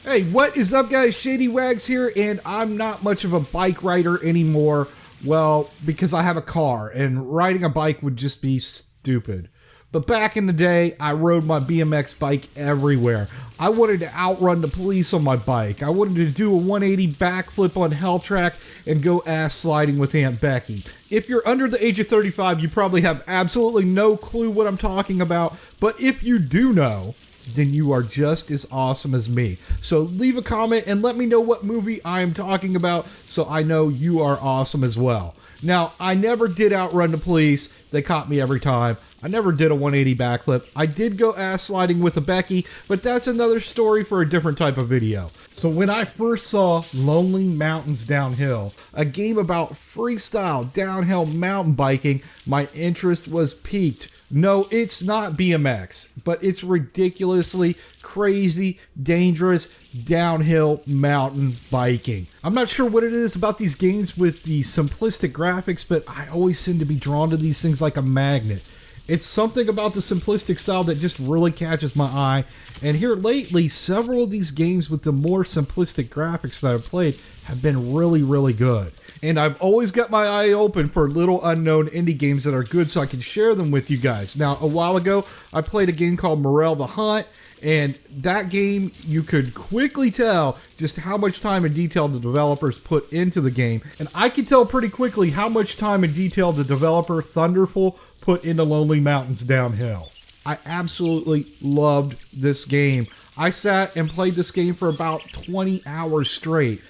Hey, what is up, guys? Shady Wags here, and I'm not much of a bike rider anymore. Well, because I have a car, and riding a bike would just be stupid. But back in the day, I rode my BMX bike everywhere. I wanted to outrun the police on my bike. I wanted to do a 180 backflip on hell track and go ass sliding with Aunt Becky. If you're under the age of 35, you probably have absolutely no clue what I'm talking about. But if you do know, then you are just as awesome as me. So leave a comment and let me know what movie I am talking about so I know you are awesome as well. Now, I never did outrun the police. They caught me every time. I never did a 180 backflip. I did go ass sliding with a Becky, but that's another story for a different type of video. So when I first saw Lonely Mountains Downhill, a game about freestyle downhill mountain biking, my interest was piqued. No, it's not BMX, but it's ridiculously crazy, dangerous downhill mountain biking. I'm not sure what it is about these games with the simplistic graphics, but I always seem to be drawn to these things like a magnet. It's something about the simplistic style that just really catches my eye. And here lately, several of these games with the more simplistic graphics that I've played have been really, really good. And I've always got my eye open for little unknown indie games that are good so I can share them with you guys. Now, a while ago, I played a game called Morel the Hunt. And that game, you could quickly tell just how much time and detail the developers put into the game. And I could tell pretty quickly how much time and detail the developer Thunderful put into Lonely Mountains Downhill. I absolutely loved this game. I sat and played this game for about 20 hours straight.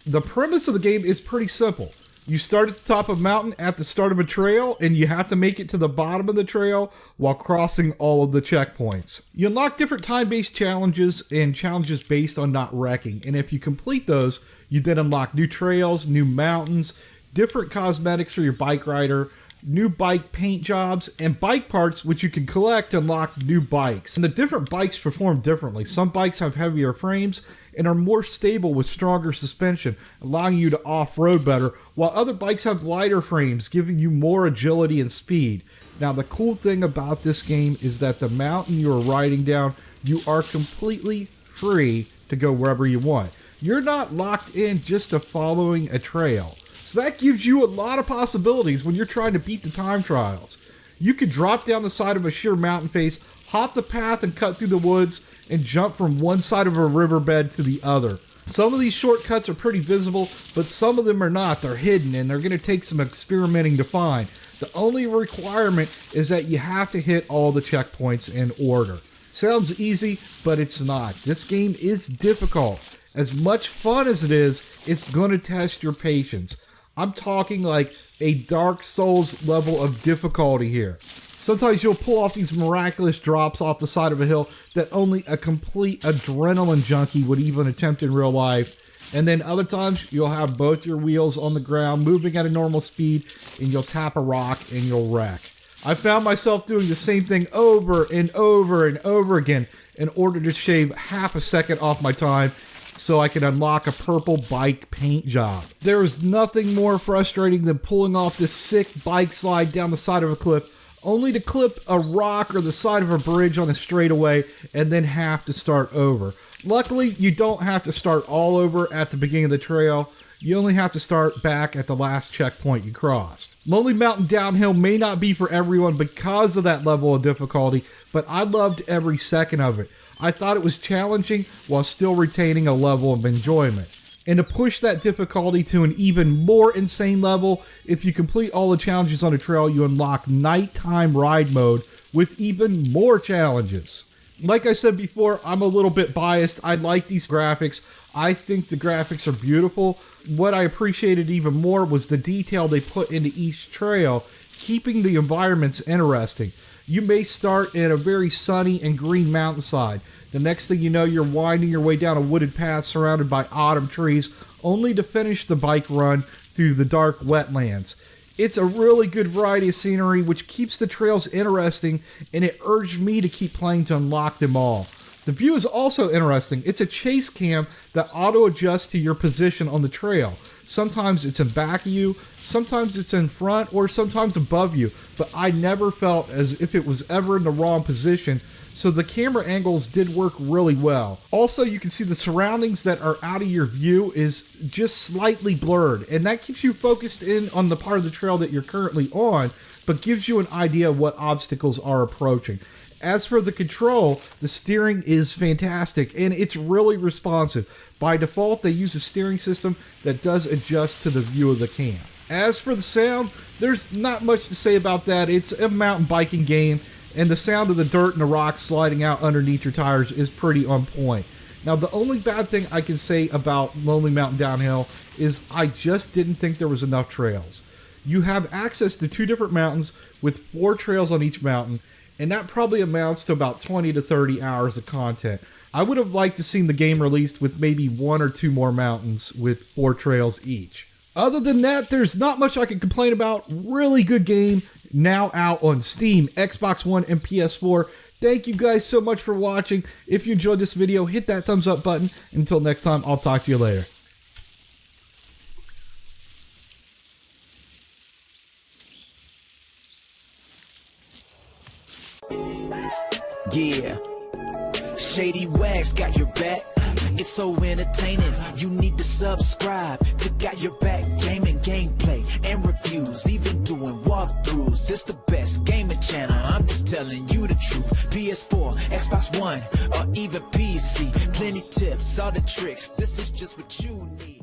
The premise of the game is pretty simple. You start at the top of a mountain at the start of a trail, and you have to make it to the bottom of the trail while crossing all of the checkpoints. You unlock different time-based challenges and challenges based on not wrecking, and if you complete those, you then unlock new trails, new mountains, different cosmetics for your bike rider, new bike paint jobs, and bike parts which you can collect to unlock new bikes. And the different bikes perform differently. Some bikes have heavier frames and are more stable with stronger suspension, allowing you to off-road better, while other bikes have lighter frames, giving you more agility and speed. Now, the cool thing about this game is that the mountain you are riding down, you are completely free to go wherever you want. You're not locked in just to following a trail. So that gives you a lot of possibilities when you're trying to beat the time trials. You could drop down the side of a sheer mountain face, hop the path and cut through the woods, and jump from one side of a riverbed to the other. Some of these shortcuts are pretty visible, but some of them are not. They're hidden, and they're going to take some experimenting to find. The only requirement is that you have to hit all the checkpoints in order. Sounds easy, but it's not. This game is difficult. As much fun as it is, it's going to test your patience. I'm talking like a Dark Souls level of difficulty here. Sometimes you'll pull off these miraculous drops off the side of a hill that only a complete adrenaline junkie would even attempt in real life. And then other times you'll have both your wheels on the ground moving at a normal speed and you'll tap a rock and you'll wreck. I found myself doing the same thing over and over and over again in order to shave half a second off my time so I could unlock a purple bike paint job. There is nothing more frustrating than pulling off this sick bike slide down the side of a cliff only to clip a rock or the side of a bridge on a straightaway and then have to start over. Luckily, you don't have to start all over at the beginning of the trail. You only have to start back at the last checkpoint you crossed. Lonely Mountain Downhill may not be for everyone because of that level of difficulty, but I loved every second of it. I thought it was challenging while still retaining a level of enjoyment. And to push that difficulty to an even more insane level, if you complete all the challenges on a trail, you unlock nighttime ride mode with even more challenges. Like I said before, I'm a little bit biased. I like these graphics. I think the graphics are beautiful. What I appreciated even more was the detail they put into each trail, keeping the environments interesting. You may start in a very sunny and green mountainside. The next thing you know, you're winding your way down a wooded path surrounded by autumn trees, only to finish the bike run through the dark wetlands. It's a really good variety of scenery, which keeps the trails interesting, and it urged me to keep playing to unlock them all. The view is also interesting. It's a chase cam that auto-adjusts to your position on the trail. Sometimes it's in back of you, sometimes it's in front, or sometimes above you, but I never felt as if it was ever in the wrong position so the camera angles did work really well. Also, you can see the surroundings that are out of your view is just slightly blurred, and that keeps you focused in on the part of the trail that you're currently on, but gives you an idea of what obstacles are approaching. As for the control, the steering is fantastic, and it's really responsive. By default, they use a steering system that does adjust to the view of the cam. As for the sound, there's not much to say about that. It's a mountain biking game, and the sound of the dirt and the rocks sliding out underneath your tires is pretty on point. Now, the only bad thing I can say about Lonely Mountain Downhill is I just didn't think there was enough trails. You have access to 2 different mountains with 4 trails on each mountain, and that probably amounts to about 20 to 30 hours of content. I would have liked to seen the game released with maybe 1 or 2 more mountains with 4 trails each. Other than that, there's not much I can complain about. Really good game, now out on Steam, Xbox One, and PS4. Thank you guys so much for watching. If you enjoyed this video, hit that thumbs up button. Until next time, I'll talk to you later. Yeah, Shady Wags got your back. It's so entertaining, you need to subscribe to Got Your Back gaming, gameplay, and reviews, even doing walkthroughs. This the best gaming channel, I'm just telling you the truth. PS4, Xbox One, or even PC, plenty tips, all the tricks, this is just what you need.